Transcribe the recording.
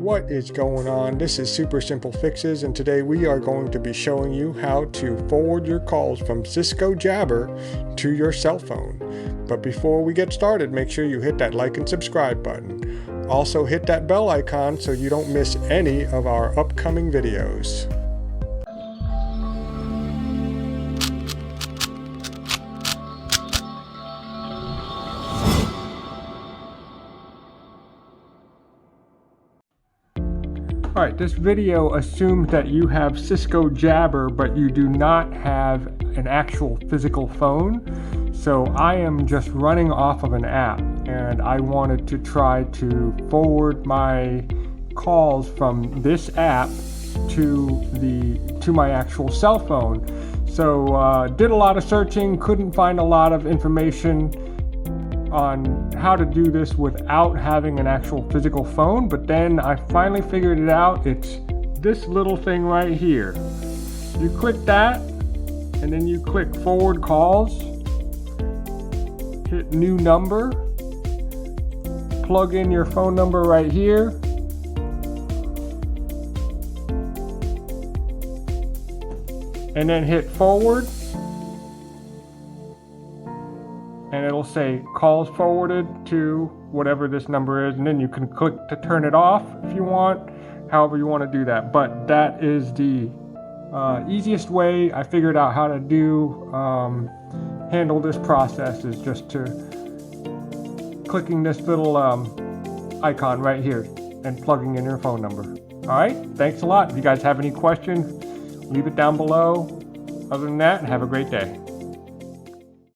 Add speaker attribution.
Speaker 1: What is going on? This is Super Simple Fixes, and today we are going to be showing you how to forward your calls from Cisco Jabber to your cell phone. But before we get started, make sure you hit that like and subscribe button. Also hit that bell icon so you don't miss any of our upcoming videos. Alright, this video assumes that you have Cisco Jabber, but you do not have an actual physical phone. So I am just running off of an app, and I wanted to try to forward my calls from this app to my actual cell phone. So did a lot of searching, couldn't find a lot of information on how to do this without having an actual physical phone, but then I finally figured it out. It's this little thing right here. You click that, and then you click forward calls, hit new number, plug in your phone number right here, and then hit forward. And it'll say calls forwarded to whatever this number is, and then you can click to turn it off if you want, however you want to do that. But that is the easiest way I figured out how to handle this process, is just to clicking this little icon right here and plugging in your phone number. Alright, thanks a lot. If you guys have any questions, leave it down below. Other than that, have a great day.